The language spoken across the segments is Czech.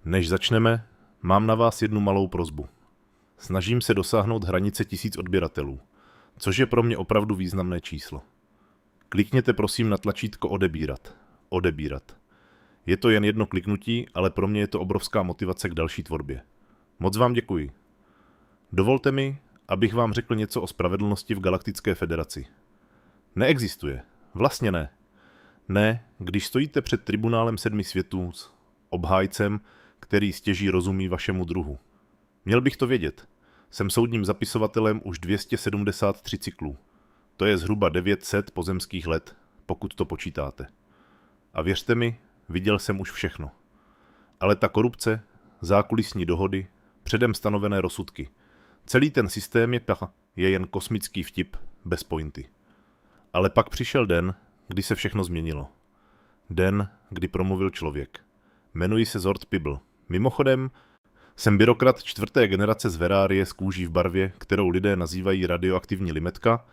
Než začneme, mám na vás jednu malou prosbu. Snažím se dosáhnout hranice 1000 odběratelů, což je pro mě opravdu významné číslo. Klikněte prosím na tlačítko odebírat. Odebírat. Je to jen jedno kliknutí, ale pro mě je to obrovská motivace k další tvorbě. Moc vám děkuji. Dovolte mi, abych vám řekl něco o spravedlnosti v Galaktické federaci. Neexistuje. Vlastně ne. Ne, když stojíte před tribunálem 7 světů s obhájcem, který stěží rozumí vašemu druhu. Měl bych to vědět. Jsem soudním zapisovatelem už 273 cyklů. To je zhruba 900 pozemských let, pokud to počítáte. A věřte mi, viděl jsem už všechno. Ale ta korupce, zákulisní dohody, předem stanovené rozsudky. Celý ten systém je jen kosmický vtip bez pointy. Ale pak přišel den, kdy se všechno změnilo. Den, kdy promluvil člověk. Jmenuji se Zord Pibble. Mimochodem, jsem byrokrat 4. generace z Verárie s kůží v barvě, kterou lidé nazývají radioaktivní limetka,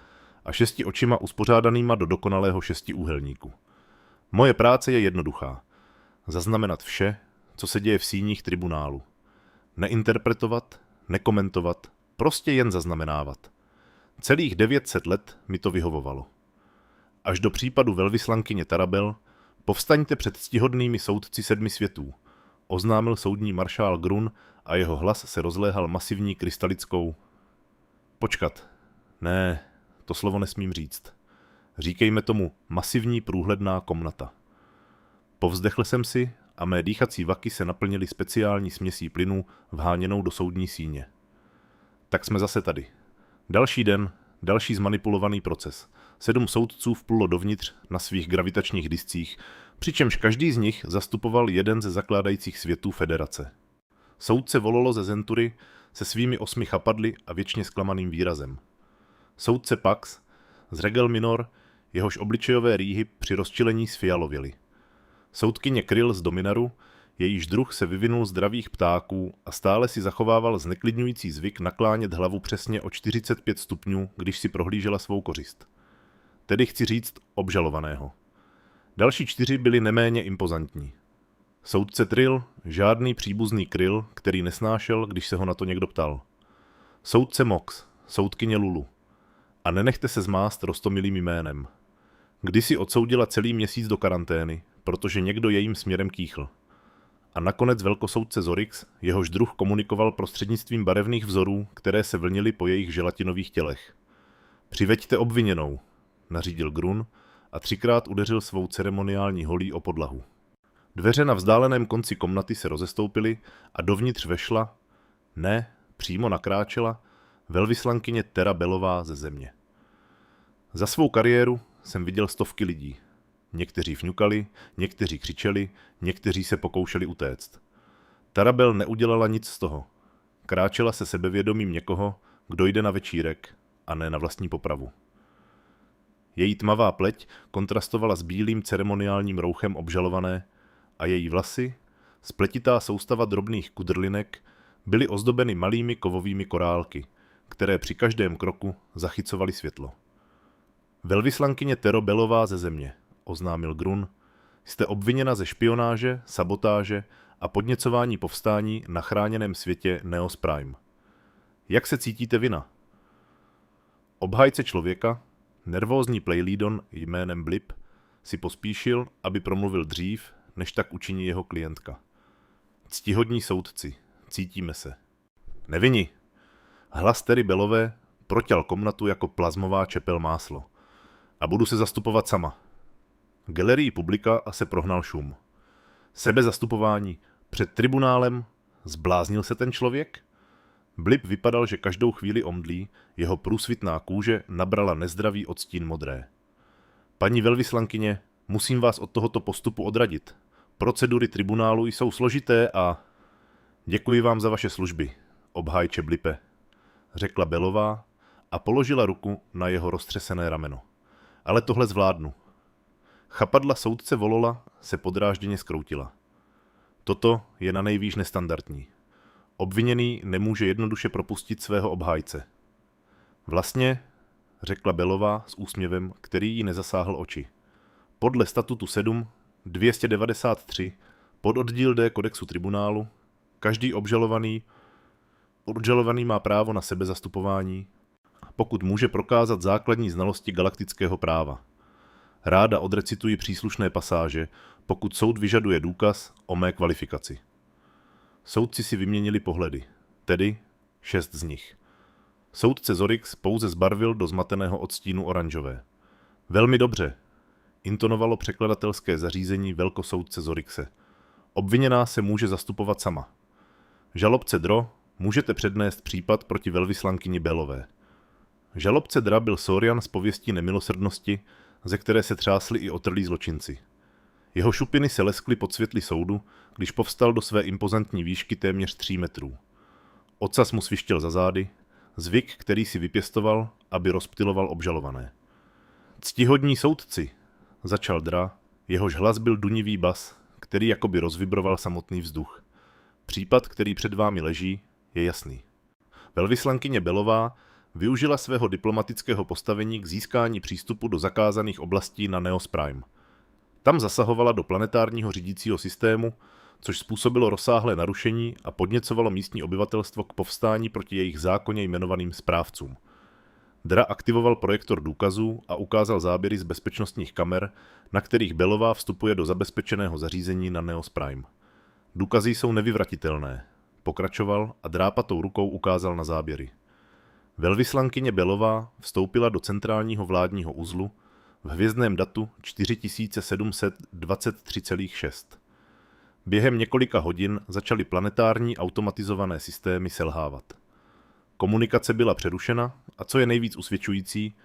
a 6 očima uspořádanýma do dokonalého 6úhelníku. Moje práce je jednoduchá. Zaznamenat vše, co se děje v síních tribunálu. Neinterpretovat, nekomentovat, prostě jen zaznamenávat. Celých 900 let mi to vyhovovalo. Až do případu velvyslankyně Tarabel, povstaňte před ctihodnými soudci 7 světů, oznámil soudní maršál Grun a jeho hlas se rozléhal masivní krystalickou. Počkat. Ne, to slovo nesmím říct. Říkejme tomu masivní průhledná komnata. Povzdechl jsem si a mé dýchací vaky se naplnily speciální směsí plynů vháněnou do soudní síně. Tak jsme zase tady. Další den, další zmanipulovaný proces. 7 soudců vplulo dovnitř na svých gravitačních discích, přičemž každý z nich zastupoval jeden ze zakládajících světů federace. Soudce Vololo ze Zentury se svými 8 chapadly a věčně zklamaným výrazem. Soudce Pax z Regel Minor, jehož obličejové rýhy při rozčilení sfialověly. Soudkyně Kryl z Dominaru, jejíž druh se vyvinul z dravých ptáků a stále si zachovával zneklidňující zvyk naklánět hlavu přesně o 45 stupňů, když si prohlížela svou kořist. Tedy chci říct obžalovaného. Další 4 byli neméně impozantní. Soudce Trill, žádný příbuzný Kryl, který nesnášel, když se ho na to někdo ptal. Soudce Mox, soudkyně Lulu. A nenechte se zmást roztomilým jménem. Kdysi odsoudila celý měsíc do karantény, protože někdo jejím směrem kýchl. A nakonec velkosoudce Zorix, jehož druh komunikoval prostřednictvím barevných vzorů, které se vlnily po jejich želatinových tělech. Přiveďte obviněnou, nařídil Grun a 3krát udeřil svou ceremoniální holí o podlahu. Dveře na vzdáleném konci komnaty se rozestoupily a dovnitř vešla, ne, přímo nakráčela, velvyslankyně Terabelová ze Země. Za svou kariéru jsem viděl stovky lidí. Někteří fňukali, někteří křičeli, někteří se pokoušeli utéct. Tarabel neudělala nic z toho. Kráčela se sebevědomím někoho, kdo jde na večírek a ne na vlastní popravu. Její tmavá pleť kontrastovala s bílým ceremoniálním rouchem obžalované a její vlasy, spletitá soustava drobných kudrlinek, byly ozdobeny malými kovovými korálky, které při každém kroku zachycovaly světlo. Velvyslankyně Terobelová ze Země, oznámil Grun, jste obviněna ze špionáže, sabotáže a podněcování povstání na chráněném světě Neos Prime. Jak se cítíte vina? Obhájce člověka, nervózní Playlidon jménem Blip, si pospíšil, aby promluvil dřív, než tak učiní jeho klientka. Ctihodní soudci, cítíme se. Nevinni. Hlas Terabelové proťal komnatu jako plazmová čepel máslo. A budu se zastupovat sama. Galerii publika a se prohnal šum. Sebezastupování před tribunálem, zbláznil se ten člověk? Blip vypadal, že každou chvíli omdlí, jeho průsvitná kůže nabrala nezdravý odstín modré. Paní velvyslankyně, musím vás od tohoto postupu odradit. Procedury tribunálu jsou složité a... Děkuji vám za vaše služby, obhájče Blipe, řekla Belová a položila ruku na jeho roztřesené rameno. Ale tohle zvládnu. Chapadla soudce Volola se podrážděně zkroutila. Toto je na nejvýš nestandardní. Obviněný nemůže jednoduše propustit svého obhájce. Vlastně, řekla Belová s úsměvem, který jí nezasáhl oči. Podle statutu 7, 293, pododdíl D kodexu tribunálu, každý obžalovaný má právo na sebezastupování, pokud může prokázat základní znalosti galaktického práva. Ráda odrecituji příslušné pasáže, pokud soud vyžaduje důkaz o mé kvalifikaci. Soudci si vyměnili pohledy, tedy 6 z nich. Soudce Zorix pouze zbarvil do zmateného odstínu oranžové. Velmi dobře, intonovalo překladatelské zařízení velkosoudce Zorixe. Obviněná se může zastupovat sama. Žalobce Dro, můžete přednést případ proti velvyslankyni Belové. Žalobce Dra byl Sorian z pověstí nemilosrdnosti, ze které se třásli i otrlí zločinci. Jeho šupiny se leskly pod světly soudu, když povstal do své impozantní výšky téměř 3 metrů. Ocas mu svištěl za zády, zvyk, který si vypěstoval, aby rozptyloval obžalované. Ctihodní soudci, začal Dra, jehož hlas byl dunivý bas, který jakoby rozvibroval samotný vzduch. Případ, který před vámi leží, je jasný. Velvyslankyně Belová využila svého diplomatického postavení k získání přístupu do zakázaných oblastí na Neos Prime. Tam zasahovala do planetárního řídícího systému, což způsobilo rozsáhlé narušení a podněcovalo místní obyvatelstvo k povstání proti jejich zákonně jmenovaným správcům. Dra aktivoval projektor důkazů a ukázal záběry z bezpečnostních kamer, na kterých Belová vstupuje do zabezpečeného zařízení na Neos Prime. Důkazy jsou nevyvratitelné, pokračoval a drápatou rukou ukázal na záběry. Velvyslankyně Belová vstoupila do centrálního vládního uzlu v hvězdném datu 4723,6. Během několika hodin začaly planetární automatizované systémy selhávat. Komunikace byla přerušena a co je nejvíc usvědčující,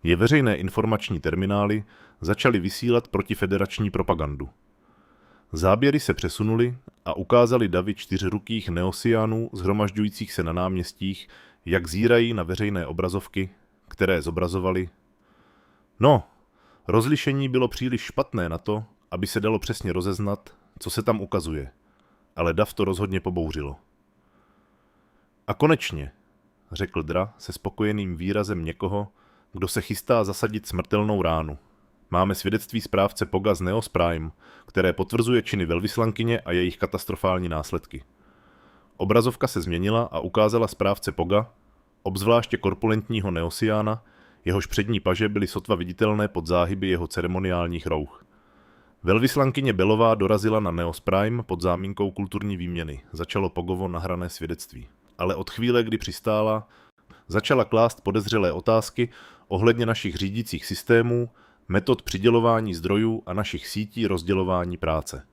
je veřejné informační terminály začaly vysílat protifederační propagandu. Záběry se přesunuly a ukázaly davy 4rukých neosiánů shromažďujících se na náměstích, jak zírají na veřejné obrazovky, které zobrazovaly. No, rozlišení bylo příliš špatné na to, aby se dalo přesně rozeznat, co se tam ukazuje, ale dav to rozhodně pobouřilo. A konečně, řekl Dra se spokojeným výrazem někoho, kdo se chystá zasadit smrtelnou ránu. Máme svědectví správce Poga z Neos Prime, které potvrzuje činy velvyslankyně a jejich katastrofální následky. Obrazovka se změnila a ukázala správce Poga, obzvláště korpulentního Neosiána, jehož přední paže byly sotva viditelné pod záhyby jeho ceremoniálních rouch. Velvyslankyně Belová dorazila na Neos Prime pod záminkou kulturní výměny, začalo Pogovo nahrané svědectví. Ale od chvíle, kdy přistála, začala klást podezřelé otázky ohledně našich řídících systémů, metod přidělování zdrojů a našich sítí rozdělování práce.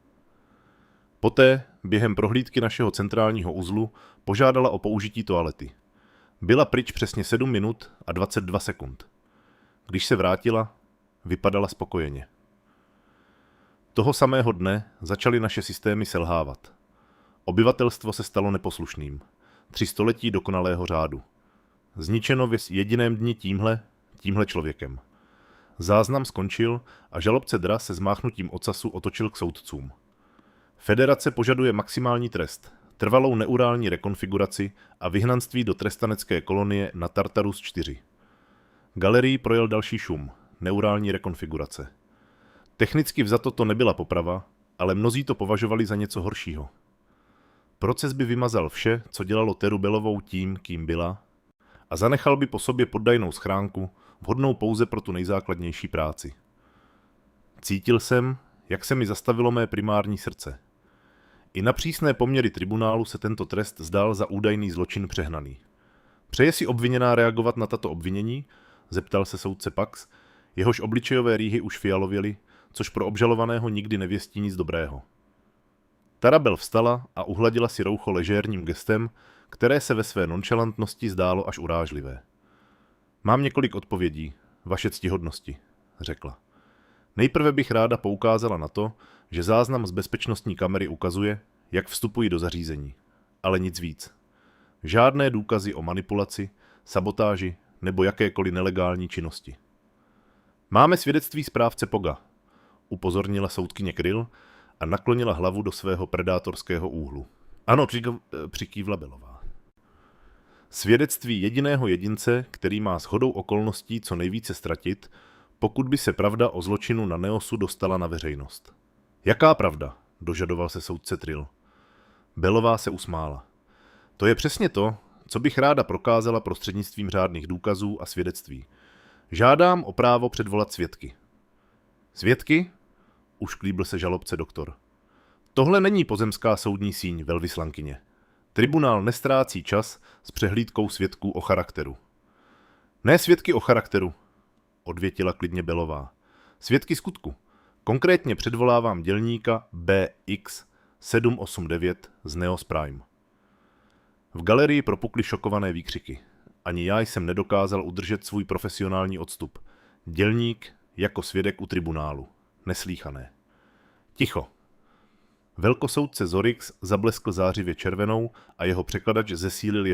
Poté, během prohlídky našeho centrálního uzlu, požádala o použití toalety. Byla pryč přesně 7 minut a 22 sekund. Když se vrátila, vypadala spokojeně. Toho samého dne začaly naše systémy selhávat. Obyvatelstvo se stalo neposlušným. 3 století dokonalého řádu. Zničeno v jediném dni tímhle člověkem. Záznam skončil a žalobce Dra se zmáchnutím ocasu otočil k soudcům. Federace požaduje maximální trest, trvalou neurální rekonfiguraci a vyhnanství do trestanecké kolonie na Tartarus 4. Galerii projel další šum, neurální rekonfigurace. Technicky vzato to nebyla poprava, ale mnozí to považovali za něco horšího. Proces by vymazal vše, co dělalo Teru Belovou tím, kým byla, a zanechal by po sobě poddajnou schránku, vhodnou pouze pro tu nejzákladnější práci. Cítil jsem, jak se mi zastavilo mé primární srdce. I na přísné poměry tribunálu se tento trest zdál za údajný zločin přehnaný. Přeje si obviněná reagovat na tato obvinění? Zeptal se soudce Pax, jehož obličejové rýhy už fialověly, což pro obžalovaného nikdy nevěstí nic dobrého. Tarabel vstala a uhladila si roucho ležérním gestem, které se ve své nonchalantnosti zdálo až urážlivé. Mám několik odpovědí, vaše ctihodnosti, řekla. Nejprve bych ráda poukázala na to, že záznam z bezpečnostní kamery ukazuje, jak vstupují do zařízení, ale nic víc. Žádné důkazy o manipulaci, sabotáži nebo jakékoliv nelegální činnosti. Máme svědectví správce Poga, upozornila soudkyně Kryl a naklonila hlavu do svého predátorského úhlu. Ano, přikývla Belová. Svědectví jediného jedince, který má shodou okolností co nejvíce ztratit, pokud by se pravda o zločinu na Neosu dostala na veřejnost. Jaká pravda? Dožadoval se soudce Trill. Belová se usmála. To je přesně to, co bych ráda prokázala prostřednictvím řádných důkazů a svědectví. Žádám o právo předvolat svědky. Svědky? Ušklíbl se žalobce doktor. Tohle není pozemská soudní síň, velvyslankyně. Tribunál nestrácí čas s přehlídkou svědků o charakteru. Ne svědky o charakteru, odvětila klidně Belová. Svědky skutku. Konkrétně předvolávám dělníka BX 789 z Neos Prime. V galerii propukly šokované výkřiky. Ani já jsem nedokázal udržet svůj profesionální odstup. Dělník jako svědek u tribunálu. Neslýchané. Ticho. Velkosoudce Zorix zableskl zářivě červenou a jeho překladač zesílil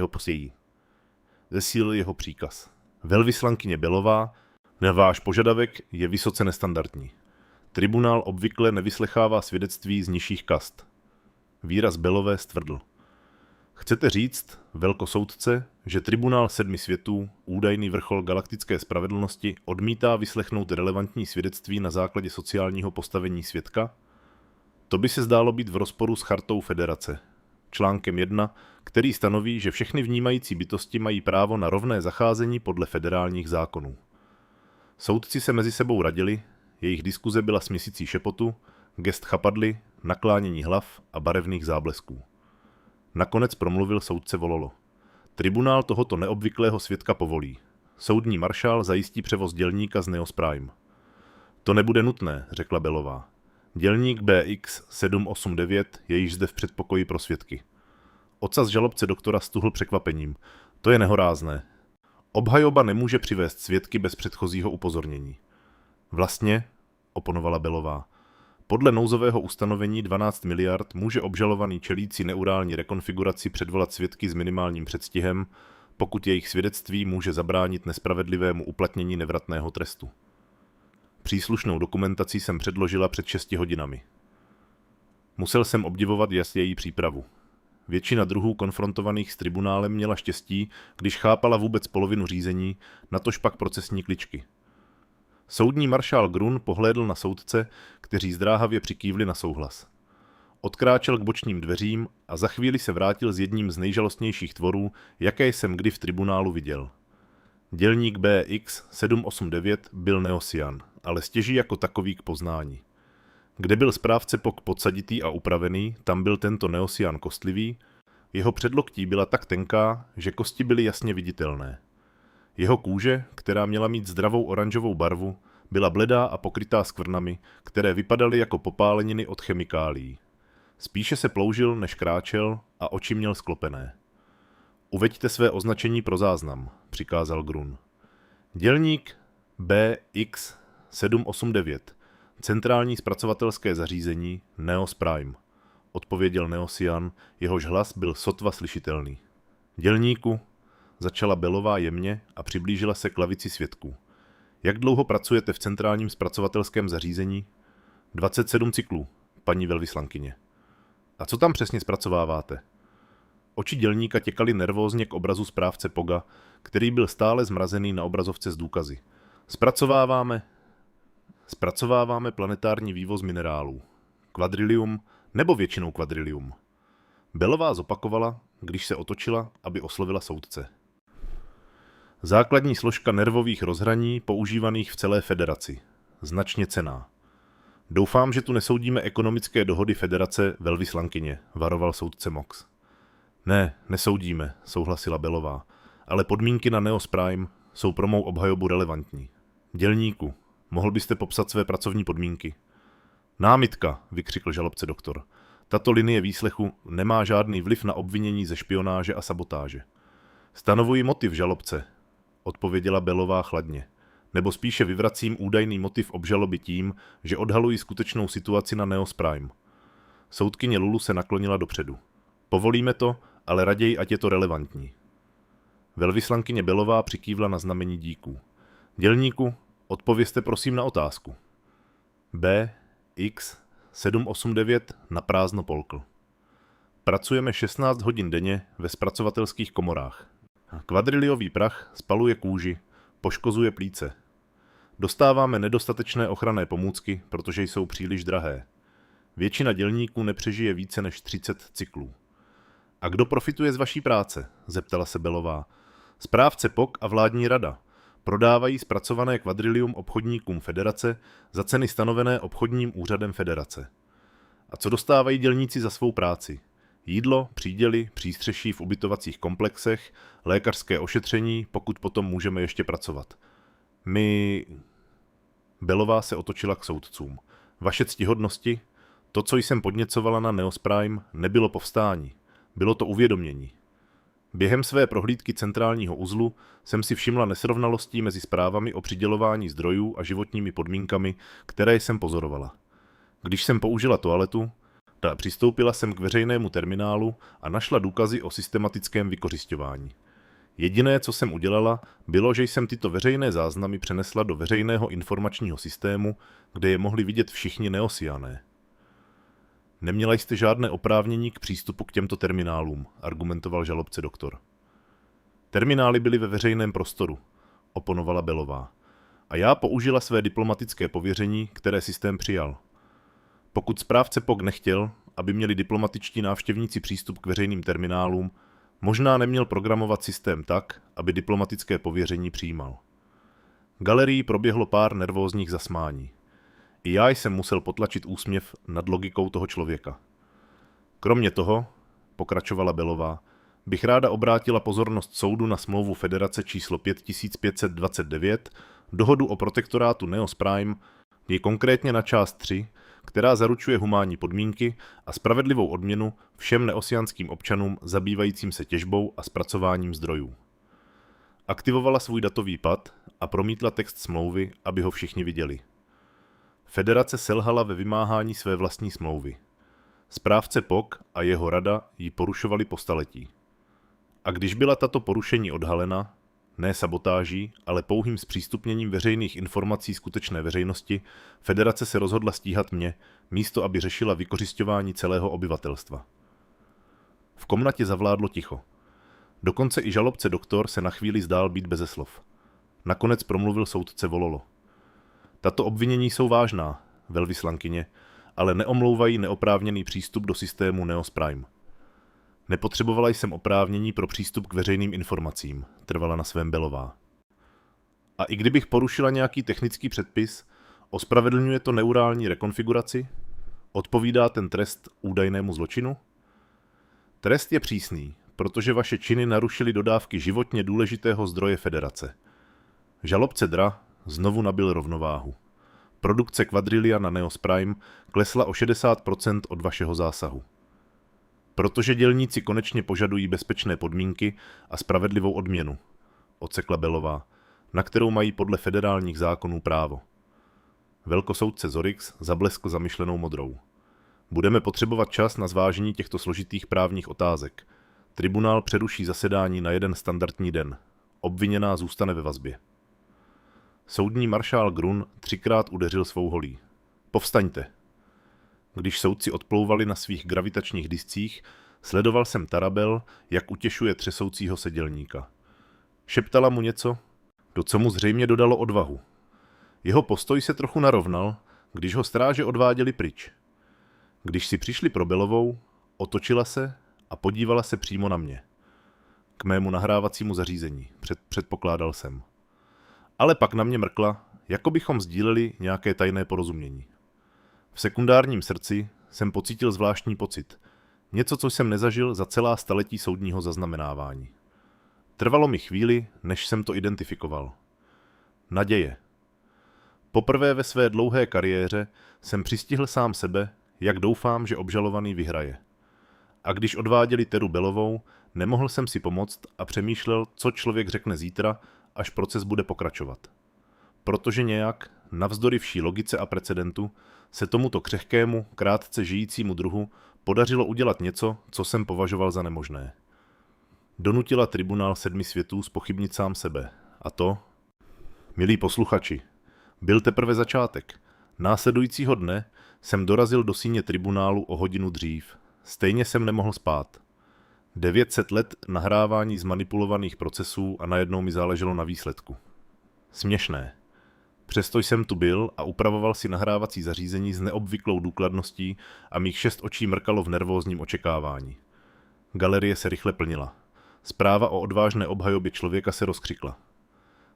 jeho příkaz. Velvyslankyně Belová, na váš požadavek je vysoce nestandardní. Tribunál obvykle nevyslechává svědectví z nižších kast. Výraz Belové stvrdl. Chcete říct, velkosoudce, že tribunál 7 světů, údajný vrchol galaktické spravedlnosti, odmítá vyslechnout relevantní svědectví na základě sociálního postavení svědka? To by se zdálo být v rozporu s chartou Federace, článkem 1, který stanoví, že všechny vnímající bytosti mají právo na rovné zacházení podle federálních zákonů. Soudci se mezi sebou radili, jejich diskuze byla směsicí šepotu, gest chapadly, naklánění hlav a barevných záblesků. Nakonec promluvil soudce Vololo. Tribunál tohoto neobvyklého svědka povolí. Soudní maršál zajistí převoz dělníka z Neos Prime. To nebude nutné, řekla Belová. Dělník BX 789 je již zde v předpokoji pro svědky. Ocas žalobce doktora stuhl překvapením. To je nehorázné. Obhajoba nemůže přivést svědky bez předchozího upozornění. Vlastně, oponovala Belová, podle nouzového ustanovení 12 miliard může obžalovaný čelící neurální rekonfiguraci předvolat svědky s minimálním předstihem, pokud jejich svědectví může zabránit nespravedlivému uplatnění nevratného trestu. Příslušnou dokumentaci jsem předložila před 6 hodinami. Musel jsem obdivovat její přípravu. Většina druhů konfrontovaných s tribunálem měla štěstí, když chápala vůbec polovinu řízení, natož pak procesní kličky. Soudní maršál Grun pohlédl na soudce, kteří zdráhavě přikývli na souhlas. Odkráčel k bočním dveřím a za chvíli se vrátil s jedním z nejžalostnějších tvorů, jaké jsem kdy v tribunálu viděl. Dělník BX 789 byl Neosian, ale stěží jako takový k poznání. Kde byl správce POK podsaditý a upravený, tam byl tento Neosian kostlivý, jeho předloktí byla tak tenká, že kosti byly jasně viditelné. Jeho kůže, která měla mít zdravou oranžovou barvu, byla bledá a pokrytá skvrnami, které vypadaly jako popáleniny od chemikálií. Spíše se ploužil, než kráčel a oči měl sklopené. Uveďte své označení pro záznam, přikázal Grun. Dělník BX 789, centrální zpracovatelské zařízení Neos Prime, odpověděl Neosian, jehož hlas byl sotva slyšitelný. Dělníku, začala Belová jemně a přiblížila se k lavici svědků. Jak dlouho pracujete v centrálním zpracovatelském zařízení? 27 cyklů, paní velvyslankyně. A co tam přesně zpracováváte? Oči dělníka těkaly nervózně k obrazu správce Poga, který byl stále zmrazený na obrazovce s důkazy. Zpracováváme planetární vývoz minerálů. Kvadrilium nebo většinou kvadrilium. Belová zopakovala, když se otočila, aby oslovila soudce. Základní složka nervových rozhraní používaných v celé federaci. Značně cenná. Doufám, že tu nesoudíme ekonomické dohody federace, velvyslankyně, varoval soudce Mox. Ne, nesoudíme, souhlasila Belová, ale podmínky na Neos Prime jsou pro mou obhajobu relevantní. Dělníku, mohl byste popsat své pracovní podmínky? Námitka, vykřikl žalobce doktor. Tato linie výslechu nemá žádný vliv na obvinění ze špionáže a sabotáže. Stanovuji motiv žalobce, odpověděla Belová chladně. Nebo spíše vyvracím údajný motiv obžaloby tím, že odhaluji skutečnou situaci na Neos Prime. Soudkyně Lulu se naklonila dopředu. Povolíme to, ale raději, ať je to relevantní. Velvyslankyně Belová přikývla na znamení díků. Dělníku, odpovězte prosím na otázku. BX 789 na prázdno polkl. Pracujeme 16 hodin denně ve zpracovatelských komorách. Kvadriliový prach spaluje kůži, poškozuje plíce. Dostáváme nedostatečné ochranné pomůcky, protože jsou příliš drahé. Většina dělníků nepřežije více než 30 cyklů. A kdo profituje z vaší práce? Zeptala se Belová. Správce POK a vládní rada. Prodávají zpracované kvadrilium obchodníkům federace za ceny stanovené obchodním úřadem federace. A co dostávají dělníci za svou práci? Jídlo, příděly, přístřeší v ubytovacích komplexech, lékařské ošetření, pokud potom můžeme ještě pracovat. Belová se otočila k soudcům. Vaše ctihodnosti, to, co jsem podněcovala na Neos Prime, nebylo povstání. Bylo to uvědomění. Během své prohlídky centrálního uzlu jsem si všimla nesrovnalostí mezi zprávami o přidělování zdrojů a životními podmínkami, které jsem pozorovala. Když jsem použila toaletu, přistoupila jsem k veřejnému terminálu a našla důkazy o systematickém vykořisťování. Jediné, co jsem udělala, bylo, že jsem tyto veřejné záznamy přenesla do veřejného informačního systému, kde je mohli vidět všichni neosiané. Neměla jste žádné oprávnění k přístupu k těmto terminálům, argumentoval žalobce doktor. Terminály byly ve veřejném prostoru, oponovala Belová. A já použila své diplomatické pověření, které systém přijal. Pokud správce POK nechtěl, aby měli diplomatičtí návštěvníci přístup k veřejným terminálům, možná neměl programovat systém tak, aby diplomatické pověření přijímal. Galerií proběhlo pár nervózních zasmání. I já jsem musel potlačit úsměv nad logikou toho člověka. Kromě toho, pokračovala Belová, bych ráda obrátila pozornost soudu na smlouvu Federace číslo 5529, dohodu o protektorátu Neos Prime, je konkrétně na část 3, která zaručuje humánní podmínky a spravedlivou odměnu všem neosianským občanům zabývajícím se těžbou a zpracováním zdrojů. Aktivovala svůj datový pad a promítla text smlouvy, aby ho všichni viděli. Federace selhala ve vymáhání své vlastní smlouvy. Správce POK a jeho rada ji porušovali po staletí. A když byla tato porušení odhalena, ne sabotáží, ale pouhým zpřístupněním veřejných informací skutečné veřejnosti, Federace se rozhodla stíhat mě, místo aby řešila vykořisťování celého obyvatelstva. V komnatě zavládlo ticho. Dokonce i žalobce doktor se na chvíli zdál být beze slov. Nakonec promluvil soudce Vololo. Tato obvinění jsou vážná, velvyslankyně, ale neomlouvají neoprávněný přístup do systému Neos Prime. Nepotřebovala jsem oprávnění pro přístup k veřejným informacím, trvala na svém Belová. A i kdybych porušila nějaký technický předpis, ospravedlňuje to neurální rekonfiguraci? Odpovídá ten trest údajnému zločinu? Trest je přísný, protože vaše činy narušily dodávky životně důležitého zdroje Federace. Žalobce Dra znovu nabyl rovnováhu. Produkce kvadrilia na Neos Prime klesla o 60% od vašeho zásahu. Protože dělníci konečně požadují bezpečné podmínky a spravedlivou odměnu, odsekla Belová, na kterou mají podle federálních zákonů právo. Velkosoudce Zorix zableskl zamyšlenou modrou. Budeme potřebovat čas na zvážení těchto složitých právních otázek. Tribunál přeruší zasedání na jeden standardní den. Obviněná zůstane ve vazbě. Soudní maršál Grun 3krát udeřil svou holí. Povstaňte. Když soudci odplouvali na svých gravitačních discích, sledoval jsem Tarabel, jak utěšuje třesoucího se dělníka. Šeptala mu něco, do co mu zřejmě dodalo odvahu. Jeho postoj se trochu narovnal, když ho stráže odváděli pryč. Když si přišli pro Belovou, otočila se a podívala se přímo na mě. K mému nahrávacímu zařízení, předpokládal jsem. Ale pak na mě mrkla, jako bychom sdíleli nějaké tajné porozumění. V sekundárním srdci jsem pocítil zvláštní pocit. Něco, co jsem nezažil za celá staletí soudního zaznamenávání. Trvalo mi chvíli, než jsem to identifikoval. Naděje. Poprvé ve své dlouhé kariéře jsem přistihl sám sebe, jak doufám, že obžalovaný vyhraje. A když odváděli Teru Belovou, nemohl jsem si pomoct a přemýšlel, co člověk řekne zítra, až proces bude pokračovat. Protože nějak, navzdory vší logice a precedentu, se tomuto křehkému, krátce žijícímu druhu podařilo udělat něco, co jsem považoval za nemožné. Donutila tribunál 7 světů zpochybnit sám sebe. A to? Milí posluchači, byl teprve začátek. Následujícího dne jsem dorazil do síně tribunálu o hodinu dřív. Stejně jsem nemohl spát. 900 let nahrávání zmanipulovaných procesů a najednou mi záleželo na výsledku. Směšné. Přesto jsem tu byl a upravoval si nahrávací zařízení s neobvyklou důkladností a mých 6 očí mrkalo v nervózním očekávání. Galerie se rychle plnila. Zpráva o odvážné obhajobě člověka se rozkřikla.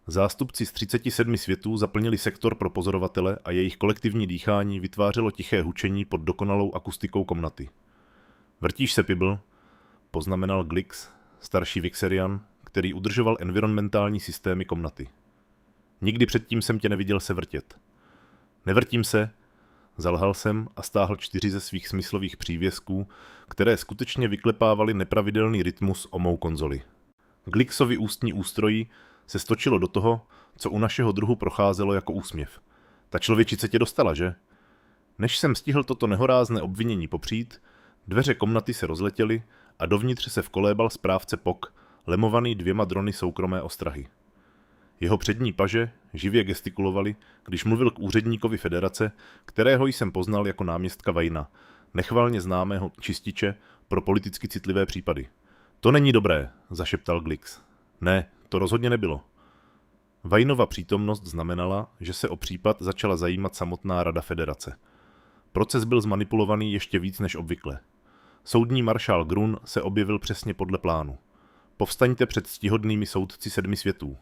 Zástupci z 37 světů zaplnili sektor pro pozorovatele a jejich kolektivní dýchání vytvářelo tiché hučení pod dokonalou akustikou komnaty. Vrtíš se, Pibl, poznamenal Glix, starší Vixerian, který udržoval environmentální systémy komnaty. Nikdy předtím jsem tě neviděl se vrtět. Nevrtím se, zalhal jsem a stáhl 4 ze svých smyslových přívězků, které skutečně vyklepávaly nepravidelný rytmus o mou konzoli. Glixovi ústní ústrojí se stočilo do toho, co u našeho druhu procházelo jako úsměv. Ta člověčice tě dostala, že? Než jsem stihl toto nehorázné obvinění popřít, dveře komnaty se rozletěly a dovnitř se vkolébal správce POK, lemovaný 2 drony soukromé ostrahy. Jeho přední paže živě gestikulovali, když mluvil k úředníkovi federace, kterého jsem poznal jako náměstka Vajna, nechvalně známého čističe pro politicky citlivé případy. To není dobré, zašeptal Glix. Ne, to rozhodně nebylo. Vajnova přítomnost znamenala, že se o případ začala zajímat samotná Rada federace. Proces byl zmanipulovaný ještě víc než obvykle. Soudní maršál Grun se objevil přesně podle plánu. Povstaňte před ctihodnými soudci 7 světů.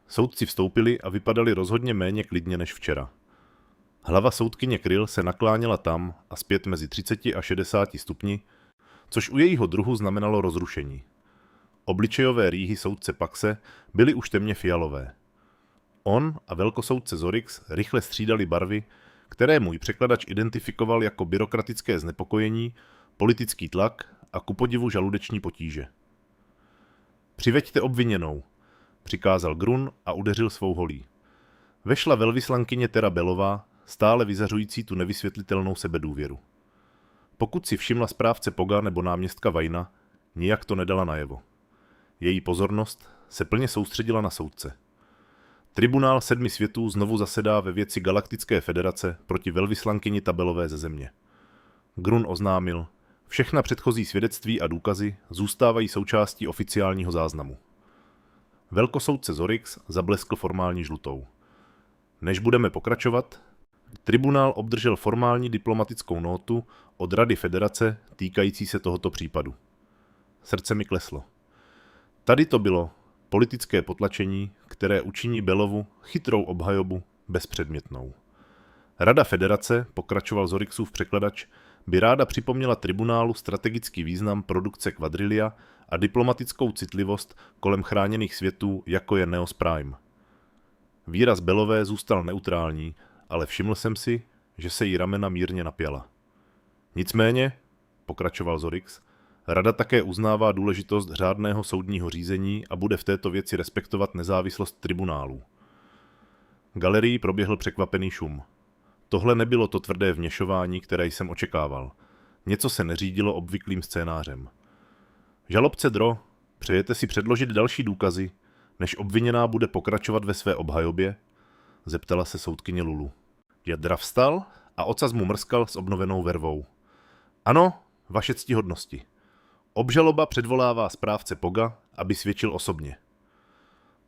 Soudci vstoupili a vypadali rozhodně méně klidně než včera. Hlava soudkyně Kryl se nakláněla tam a zpět mezi 30 a 60 stupni, což u jejího druhu znamenalo rozrušení. Obličejové rýhy soudce Paxe byly už temně fialové. On a velkosoudce Zorix rychle střídali barvy, které můj překladač identifikoval jako byrokratické znepokojení, politický tlak a kupodivu žaludeční potíže. Přiveďte obviněnou, přikázal Grun a udeřil svou holí. Vešla velvyslankyně Tera Belová, stále vyzařující tu nevysvětlitelnou sebedůvěru. Pokud si všimla správce Poga nebo náměstka Vajna, nijak to nedala najevo. Její pozornost se plně soustředila na soudce. Tribunál 7 světů znovu zasedá ve věci Galaktické federace proti velvyslankyni Tabelové ze Země. Grun oznámil, všechna předchozí svědectví a důkazy zůstávají součástí oficiálního záznamu. Velkosoudce Zorix zableskl formální žlutou. Než budeme pokračovat, tribunál obdržel formální diplomatickou nótu od Rady federace týkající se tohoto případu. Srdce mi kleslo. Tady to bylo politické potlačení, které učiní Belovu chytrou obhajobu bezpředmětnou. Rada federace, pokračoval Zorixův překladač, by ráda připomněla tribunálu strategický význam produkce Quadrilia a diplomatickou citlivost kolem chráněných světů, jako je Neos Prime. Výraz Belové zůstal neutrální, ale všiml jsem si, že se jí ramena mírně napěla. Nicméně, pokračoval Zorix, Rada také uznává důležitost řádného soudního řízení a bude v této věci respektovat nezávislost tribunálů. Galerii proběhl překvapený šum. Tohle nebylo to tvrdé vměšování, které jsem očekával. Něco se neřídilo obvyklým scénářem. Žalobce Dro, přejete si předložit další důkazy, než obviněná bude pokračovat ve své obhajobě? Zeptala se soudkyně Lulu. Jadra vstal a ocas mu mrskal s obnovenou vervou. Ano, vaše ctihodnosti. Obžaloba předvolává správce Poga, aby svědčil osobně.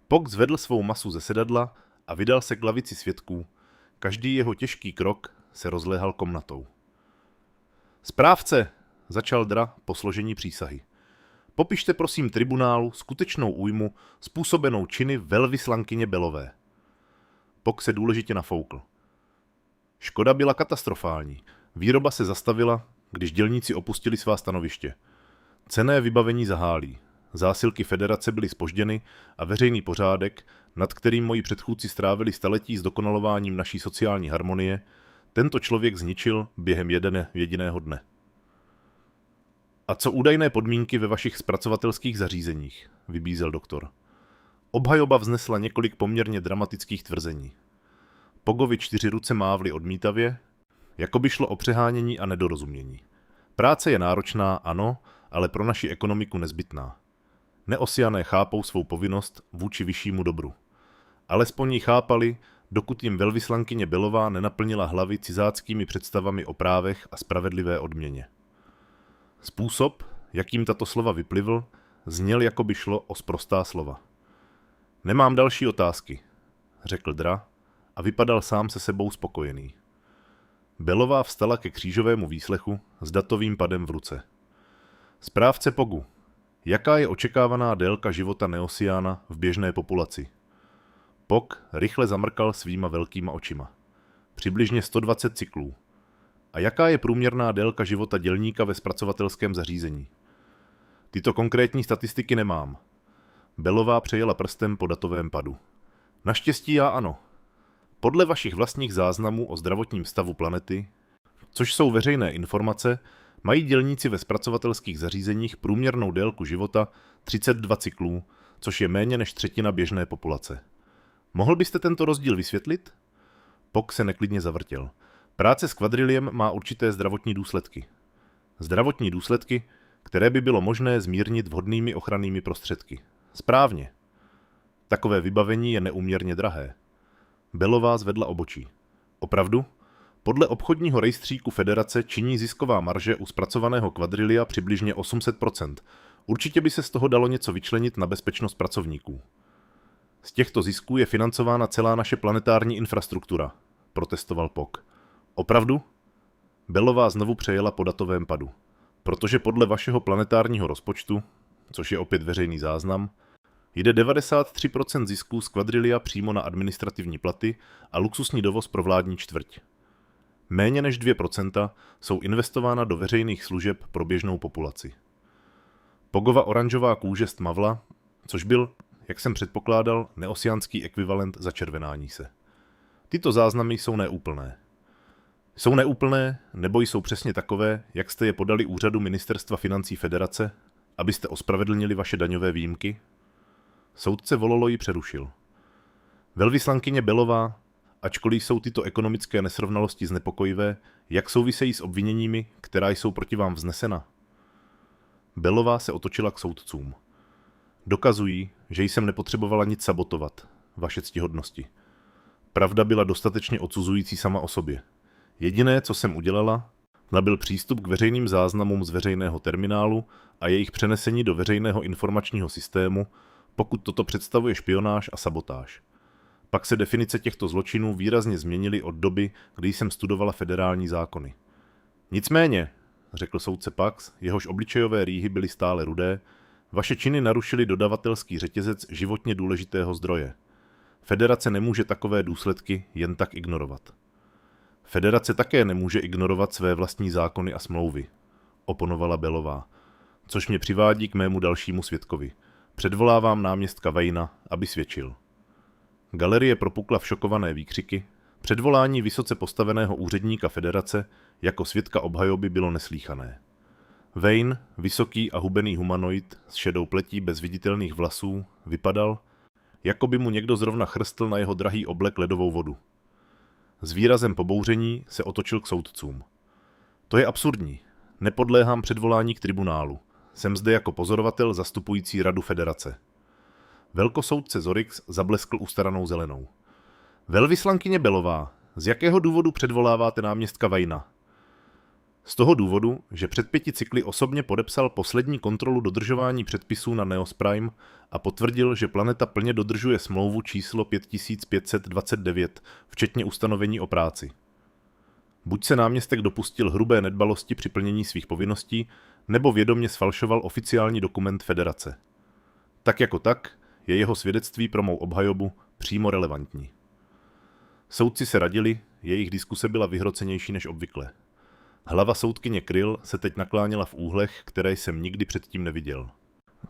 Pog zvedl svou masu ze sedadla a vydal se k lavici svědků. Každý jeho těžký krok se rozléhal komnatou. Správce, začal Dra po složení přísahy. Popište prosím tribunálu skutečnou újmu způsobenou činy velvyslankyně Belové. Pog se důležitě nafoukl. Škoda byla katastrofální. Výroba se zastavila, když dělníci opustili svá stanoviště. Cenné vybavení zahálí. Zásilky federace byly zpožděny a veřejný pořádek, nad kterým moji předchůdci strávili staletí s dokonalováním naší sociální harmonie, tento člověk zničil během jediného dne. A co údajné podmínky ve vašich zpracovatelských zařízeních, vybízel doktor. Obhajoba vznesla několik poměrně dramatických tvrzení. Pogovi 4 ruce mávly odmítavě, jako by šlo o přehánění a nedorozumění. Práce je náročná, ano, ale pro naši ekonomiku nezbytná. Neosiané chápou svou povinnost vůči vyššímu dobru. Alespoň ji chápali, dokud jim velvyslankyně Belová nenaplnila hlavy cizáckými představami o právech a spravedlivé odměně. Způsob, jakým tato slova vyplivl, zněl, jako by šlo o sprostá slova. Nemám další otázky, řekl Dra a vypadal sám se sebou spokojený. Belová vstala ke křížovému výslechu s datovým padem v ruce. Správce Pogu. Jaká je očekávaná délka života Neosiána v běžné populaci? Pog rychle zamrkal svýma velkýma očima. Přibližně 120 cyklů. A jaká je průměrná délka života dělníka ve zpracovatelském zařízení? Tyto konkrétní statistiky nemám. Belová přejela prstem po datovém padu. Naštěstí já ano. Podle vašich vlastních záznamů o zdravotním stavu planety, což jsou veřejné informace, mají dělníci ve zpracovatelských zařízeních průměrnou délku života 32 cyklů, což je méně než třetina běžné populace. Mohl byste tento rozdíl vysvětlit? Pog se neklidně zavrtěl. Práce s kvadriliem má určité zdravotní důsledky. Zdravotní důsledky, které by bylo možné zmírnit vhodnými ochrannými prostředky. Správně. Takové vybavení je neúměrně drahé. Belová zvedla obočí. Opravdu? Podle obchodního rejstříku Federace činí zisková marže u zpracovaného kvadrilia přibližně 800%. Určitě by se z toho dalo něco vyčlenit na bezpečnost pracovníků. Z těchto zisků je financována celá naše planetární infrastruktura, protestoval Pog. Opravdu? Belová znovu přejela po datovém padu. Protože podle vašeho planetárního rozpočtu, což je opět veřejný záznam, jde 93% zisků z kvadrilia přímo na administrativní platy a luxusní dovoz pro vládní čtvrť. Méně než 2% jsou investována do veřejných služeb pro běžnou populaci. Pogova oranžová kůže stmavla, což byl, jak jsem předpokládal, neosiánský ekvivalent začervenání se. Tyto záznamy jsou neúplné. Jsou neúplné, nebo jsou přesně takové, jak jste je podali úřadu Ministerstva financí Federace, abyste ospravedlnili vaše daňové výjimky? Soudce Vololo ji přerušil. Velvyslankyně Belová, ačkoliv jsou tyto ekonomické nesrovnalosti znepokojivé, jak souvisejí s obviněními, která jsou proti vám vznesena? Belová se otočila k soudcům. Dokazují, že jsem nepotřebovala nic sabotovat, vaše ctihodnosti. Pravda byla dostatečně odsuzující sama o sobě. Jediné, co jsem udělala, nabyl přístup k veřejným záznamům z veřejného terminálu a jejich přenesení do veřejného informačního systému, pokud toto představuje špionáž a sabotáž. Pak se definice těchto zločinů výrazně změnily od doby, kdy jsem studovala federální zákony. Nicméně, řekl soudce Pax, jehož obličejové rýhy byly stále rudé, vaše činy narušily dodavatelský řetězec životně důležitého zdroje. Federace nemůže takové důsledky jen tak ignorovat. Federace také nemůže ignorovat své vlastní zákony a smlouvy, oponovala Belová, což mě přivádí k mému dalšímu svědkovi. Předvolávám náměstka Vejna, aby svědčil. Galerie propukla v šokované výkřiky. Předvolání vysoce postaveného úředníka Federace jako svědka obhajoby bylo neslýchané. Vejn, vysoký a hubený humanoid s šedou pletí bez viditelných vlasů, vypadal, jako by mu někdo zrovna chrstl na jeho drahý oblek ledovou vodu. S výrazem pobouření se otočil k soudcům. To je absurdní. Nepodléhám předvolání k tribunálu. Jsem zde jako pozorovatel zastupující Radu Federace. Velkosoudce Zorix zableskl ustaranou zelenou. Velvyslankyně Belová, z jakého důvodu předvoláváte náměstka Vejna? Z toho důvodu, že před 5 cykly osobně podepsal poslední kontrolu dodržování předpisů na Neos Prime a potvrdil, že planeta plně dodržuje smlouvu číslo 5529, včetně ustanovení o práci. Buď se náměstek dopustil hrubé nedbalosti při plnění svých povinností, nebo vědomě sfalšoval oficiální dokument Federace. Tak jako tak je jeho svědectví pro mou obhajobu přímo relevantní. Soudci se radili, jejich diskuse byla vyhrocenější než obvykle. Hlava soudkyně Kryl se teď nakláněla v úhlech, které jsem nikdy předtím neviděl.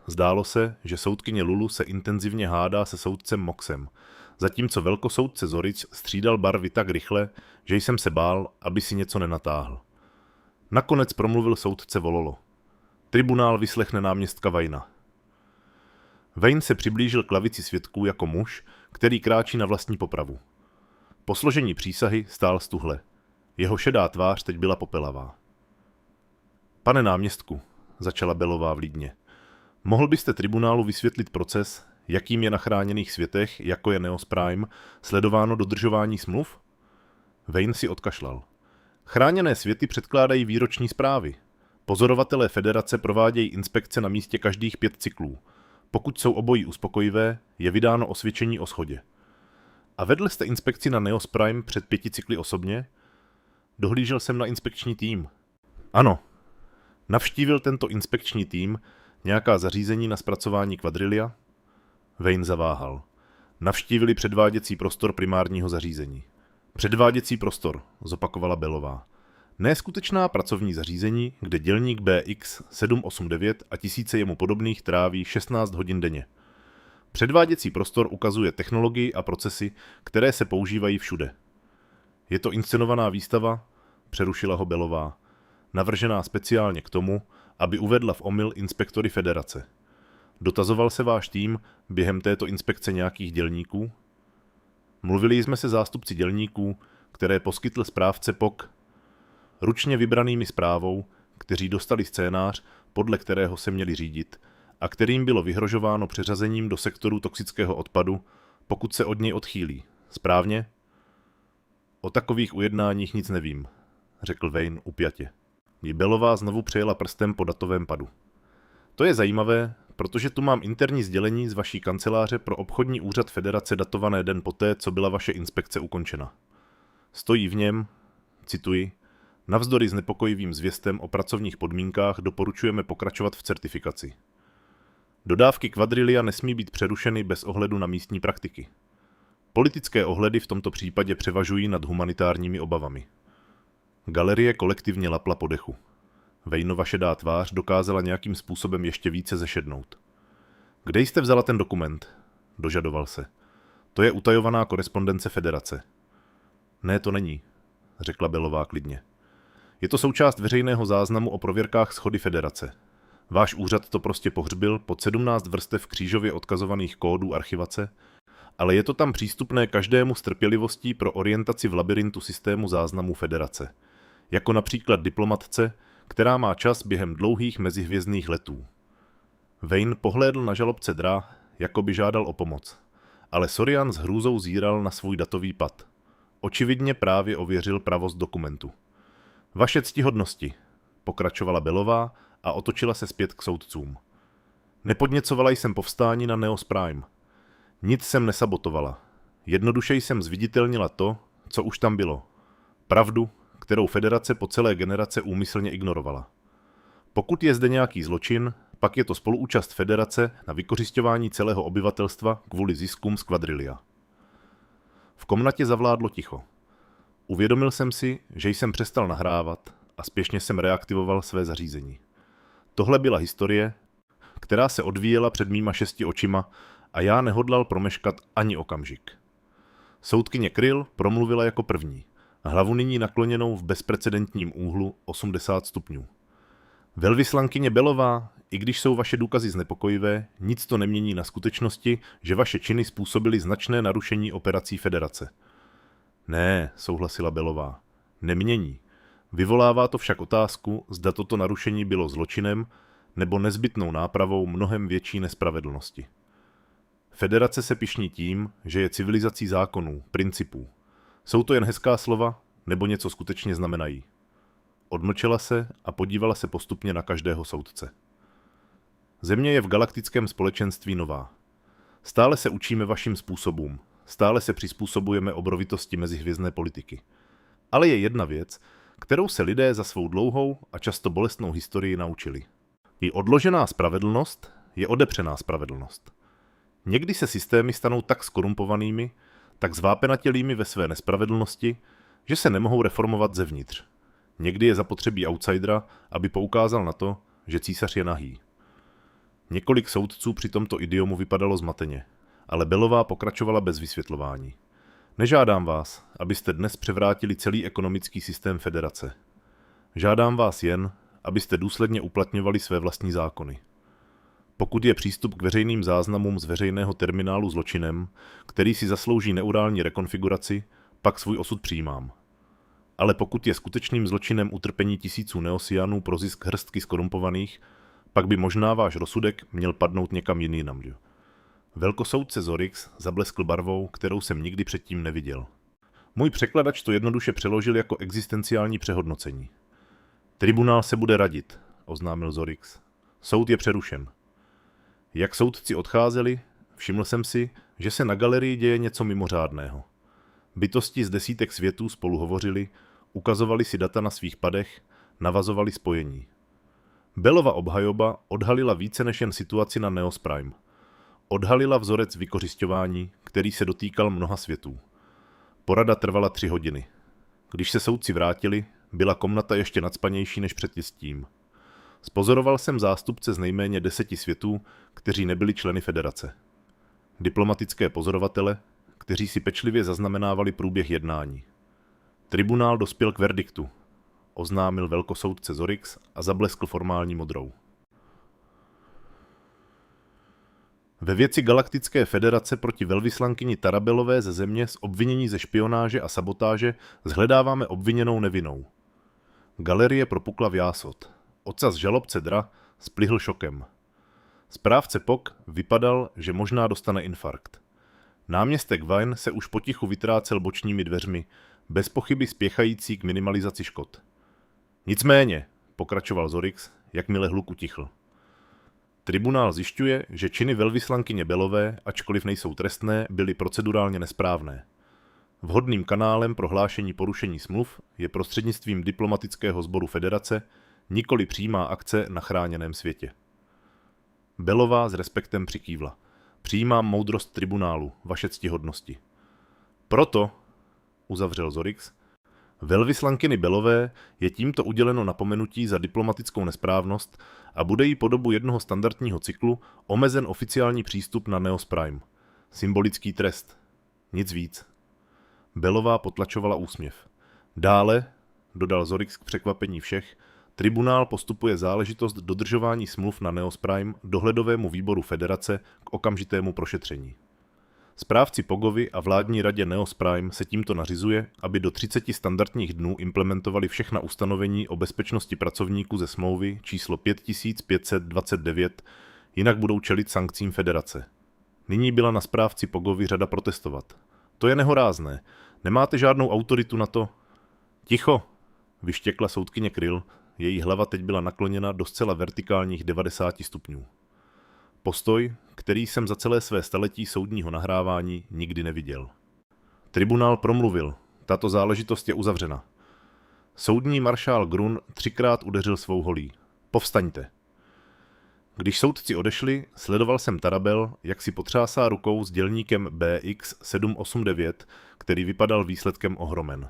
Zdálo se, že soudkyně Lulu se intenzivně hádá se soudcem Moxem, zatímco velkosoudce Zoric střídal barvy tak rychle, že jsem se bál, aby si něco nenatáhl. Nakonec promluvil soudce Vololo. Tribunál vyslechne náměstka Vejna. Vejn se přiblížil k lavici svědků jako muž, který kráčí na vlastní popravu. Po složení přísahy stál stuhle. Jeho šedá tvář teď byla popelavá. Pane náměstku, začala Belová vlídně, mohl byste tribunálu vysvětlit proces, jakým je na chráněných světech, jako je Neos Prime, sledováno dodržování smluv? Vejn si odkašlal. Chráněné světy předkládají výroční zprávy. Pozorovatelé Federace provádějí inspekce na místě každých 5 cyklů. Pokud jsou obojí uspokojivé, je vydáno osvědčení o shodě. A vedl jste inspekci na Neos Prime před 5 cykly osobně? Dohlížel jsem na inspekční tým. Ano. Navštívil tento inspekční tým nějaká zařízení na zpracování kvadrilia? Wayne zaváhal. Navštívili předváděcí prostor primárního zařízení. Předváděcí prostor, zopakovala Bellová. Neskutečná pracovní zařízení, kde dělník BX 789 a tisíce jemu podobných tráví 16 hodin denně. Předváděcí prostor ukazuje technologii a procesy, které se používají všude. Je to inscenovaná výstava, přerušila ho Bellová, navržená speciálně k tomu, aby uvedla v omyl inspektory federace. Dotazoval se váš tým během této inspekce nějakých dělníků? Mluvili jsme se zástupci dělníků, které poskytl správce POK, ručně vybranými zprávou, kteří dostali scénář, podle kterého se měli řídit, a kterým bylo vyhrožováno přeřazením do sektoru toxického odpadu, pokud se od něj odchýlí. Správně? O takových ujednáních nic nevím, řekl Wayne upjatě. Bellová znovu přejela prstem po datovém padu. To je zajímavé, protože tu mám interní sdělení z vaší kanceláře pro obchodní úřad federace datované den poté, co byla vaše inspekce ukončena. Stojí v něm, cituji, navzdory znepokojivým zvěstem o pracovních podmínkách doporučujeme pokračovat v certifikaci. Dodávky kvadrilia nesmí být přerušeny bez ohledu na místní praktiky. Politické ohledy v tomto případě převažují nad humanitárními obavami. Galerie kolektivně lapla po dechu. Wayneova šedá tvář dokázala nějakým způsobem ještě více zešednout. Kde jste vzala ten dokument? Dožadoval se. To je utajovaná korespondence federace. Ne, to není, řekla Bellová klidně. Je to součást veřejného záznamu o prověrkách shody federace. Váš úřad to prostě pohřbil pod 17 vrstev křížově odkazovaných kódů archivace, ale je to tam přístupné každému s trpělivostí pro orientaci v labirintu systému záznamů federace. Jako například diplomatce, která má čas během dlouhých mezihvězdných letů. Wayne pohlédl na žalobce Dra, jako by žádal o pomoc, ale Sorian s hrůzou zíral na svůj datový pad. Očividně právě ověřil pravost dokumentu. Vaše ctihodnosti, pokračovala Bellová a otočila se zpět k soudcům. Nepodněcovala jsem povstání na Neos Prime. Nic jsem nesabotovala. Jednoduše jsem zviditelnila to, co už tam bylo. Pravdu, kterou federace po celé generace úmyslně ignorovala. Pokud je zde nějaký zločin, pak je to spoluúčast federace na vykořisťování celého obyvatelstva kvůli ziskům z kvadrilia. V komnatě zavládlo ticho. Uvědomil jsem si, že jsem přestal nahrávat a spěšně jsem reaktivoval své zařízení. Tohle byla historie, která se odvíjela před mýma 6 očima a já nehodlal promeškat ani okamžik. Soudkyně Kryl promluvila jako první, hlavu nyní nakloněnou v bezprecedentním úhlu 80 stupňů. Velvyslankyně Bellová, i když jsou vaše důkazy znepokojivé, nic to nemění na skutečnosti, že vaše činy způsobily značné narušení operací federace. Ne, souhlasila Bellová, nemění. Vyvolává to však otázku, zda toto narušení bylo zločinem nebo nezbytnou nápravou mnohem větší nespravedlnosti. Federace se pyšní tím, že je civilizací zákonů, principů. Jsou to jen hezká slova, nebo něco skutečně znamenají? Odmlčela se a podívala se postupně na každého soudce. Země je v galaktickém společenství nová. Stále se učíme vašim způsobům, stále se přizpůsobujeme obrovitosti mezihvězdné politiky. Ale je jedna věc, kterou se lidé za svou dlouhou a často bolestnou historii naučili. I odložená spravedlnost je odepřená spravedlnost. Někdy se systémy stanou tak skorumpovanými, tak zvápenatělými ve své nespravedlnosti, že se nemohou reformovat zevnitř. Někdy je zapotřebí outsidera, aby poukázal na to, že císař je nahý. Několik soudců při tomto idiomu vypadalo zmateně, ale Bellová pokračovala bez vysvětlování. Nežádám vás, abyste dnes převrátili celý ekonomický systém federace. Žádám vás jen, abyste důsledně uplatňovali své vlastní zákony. Pokud je přístup k veřejným záznamům z veřejného terminálu zločinem, který si zaslouží neurální rekonfiguraci, pak svůj osud přijímám. Ale pokud je skutečným zločinem utrpení tisíců neosianů pro zisk hrstky skorumpovaných, pak by možná váš rozsudek měl padnout někam jinam. Velkosoudce Zorix zableskl barvou, kterou jsem nikdy předtím neviděl. Můj překladač to jednoduše přeložil jako existenciální přehodnocení. Tribunál se bude radit, oznámil Zorix. Soud je přerušen. Jak soudci odcházeli, všiml jsem si, že se na galerii děje něco mimořádného. Bytosti z desítek světů spolu hovořili, ukazovali si data na svých padech, navazovali spojení. Bellova obhajoba odhalila více než jen situaci na Neos Prime. Odhalila vzorec vykořisťování, který se dotýkal mnoha světů. Porada trvala 3 hodiny. Když se soudci vrátili, byla komnata ještě nacpanější než předtím. Spozoroval jsem zástupce z nejméně 10 světů, kteří nebyli členy federace. Diplomatické pozorovatele, kteří si pečlivě zaznamenávali průběh jednání. Tribunál dospěl k verdiktu, oznámil velkosoudce Zorix a zableskl formální modrou. Ve věci Galaktické federace proti velvyslankyni Tarabellové ze Země z obvinění ze špionáže a sabotáže shledáváme obviněnou nevinnou. Galerie propukla v jásot. Ocas žalobce Dra splihl šokem. Správce Pok vypadal, že možná dostane infarkt. Náměstek Vine se už potichu vytrácel bočními dveřmi, bez pochyby spěchající k minimalizaci škod. Nicméně, pokračoval Zorix, jakmile hluk utichl. Tribunál zjišťuje, že činy velvyslankyně Bellové, ačkoliv nejsou trestné, byly procedurálně nesprávné. Vhodným kanálem pro hlášení porušení smluv je prostřednictvím diplomatického sboru federace, nikoli přímá akce na chráněném světě. Bellová s respektem přikývla. Přijímám moudrost tribunálu, vaše ctihodnosti. Proto, uzavřel Zorix, velvyslankyni Bellové je tímto uděleno napomenutí za diplomatickou nesprávnost a bude jí po dobu jednoho standardního cyklu omezen oficiální přístup na Neos Prime. Symbolický trest. Nic víc. Bellová potlačovala úsměv. Dále, dodal Zorix k překvapení všech, tribunál postupuje záležitost dodržování smluv na Neos Prime dohledovému výboru federace k okamžitému prošetření. Správci Pogovi a vládní radě Neos Prime se tímto nařizuje, aby do 30 standardních dnů implementovali všechna ustanovení o bezpečnosti pracovníků ze smlouvy číslo 5529, jinak budou čelit sankcím federace. Nyní byla na správci Pogovi řada protestovat. To je nehorázné. Nemáte žádnou autoritu na to? Ticho, vyštěkla soudkyně Kryl, její hlava teď byla nakloněna do zcela vertikálních 90 stupňů. Postoj, který jsem za celé své staletí soudního nahrávání nikdy neviděl. Tribunál promluvil. Tato záležitost je uzavřena. Soudní maršál Grun 3krát udeřil svou holí. Povstaňte. Když soudci odešli, sledoval jsem Tarabel, jak si potřásá rukou s dělníkem BX789, který vypadal výsledkem ohromen.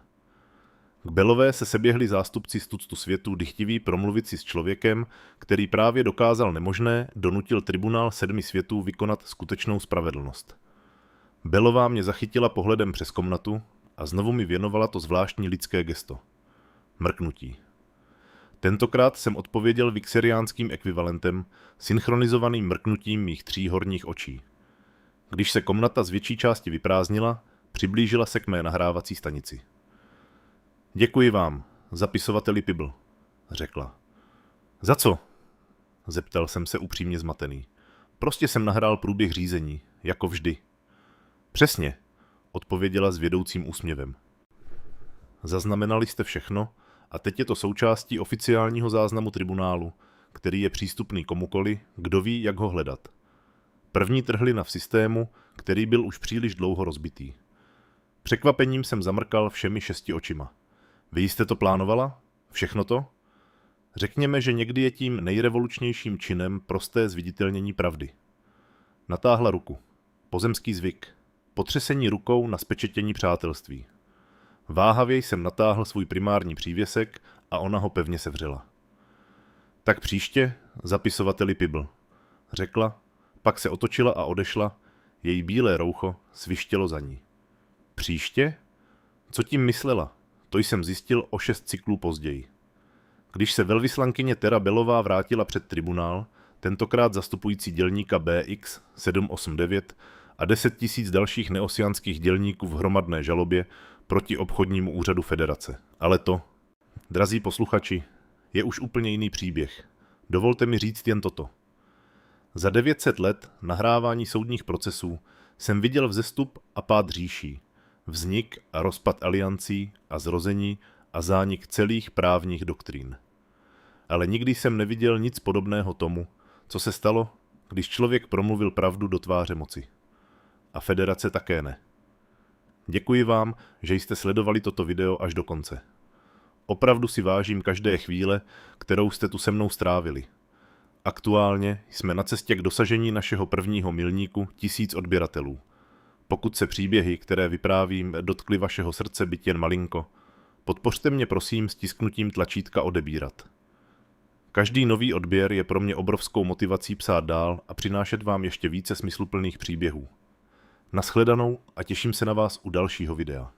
K Bellové se seběhli zástupci z tuctu světů dychtiví promluvit si s člověkem, který právě dokázal nemožné, donutil tribunál 7 světů vykonat skutečnou spravedlnost. Bellová mě zachytila pohledem přes komnatu a znovu mi věnovala to zvláštní lidské gesto. Mrknutí. Tentokrát jsem odpověděl vixeriánským ekvivalentem, synchronizovaným mrknutím mých 3 horních očí. Když se komnata z větší části vyprázdnila, přiblížila se k mé nahrávací stanici. Děkuji vám, zapisovateli Pibble, řekla. Za co? Zeptal jsem se upřímně zmatený. Prostě jsem nahrál průběh řízení, jako vždy. Přesně, odpověděla s vědoucím úsměvem. Zaznamenali jste všechno a teď je to součástí oficiálního záznamu tribunálu, který je přístupný komukoli, kdo ví, jak ho hledat. První trhlina v systému, který byl už příliš dlouho rozbitý. Překvapením jsem zamrkal všemi 6 očima. Vy jste to plánovala? Všechno to? Řekněme, že někdy je tím nejrevolučnějším činem prosté zviditelnění pravdy. Natáhla ruku. Pozemský zvyk. Potřesení rukou na spečetění přátelství. Váhavě jsem natáhl svůj primární přívěsek a ona ho pevně sevřela. Tak příště, zapisovateli Pibble, řekla, pak se otočila a odešla, její bílé roucho svištělo za ní. Příště? Co tím myslela? To jsem zjistil o 6 cyklů později. Když se velvyslankyně Bellová vrátila před tribunál, tentokrát zastupující dělníka BX789 a 10 000 dalších neosianských dělníků v hromadné žalobě proti obchodnímu úřadu federace. Ale to, drazí posluchači, je už úplně jiný příběh. Dovolte mi říct jen toto. Za 900 let nahrávání soudních procesů jsem viděl vzestup a pád říší, vznik a rozpad aliancí a zrození a zánik celých právních doktrín. Ale nikdy jsem neviděl nic podobného tomu, co se stalo, když člověk promluvil pravdu do tváře moci. A federace také ne. Děkuji vám, že jste sledovali toto video až do konce. Opravdu si vážím každé chvíle, kterou jste tu se mnou strávili. Aktuálně jsme na cestě k dosažení našeho prvního milníku 1000 odběratelů. Pokud se příběhy, které vyprávím, dotkly vašeho srdce byť jen malinko, podpořte mě prosím stisknutím tlačítka odebírat. Každý nový odběr je pro mě obrovskou motivací psát dál a přinášet vám ještě více smysluplných příběhů. Nashledanou a těším se na vás u dalšího videa.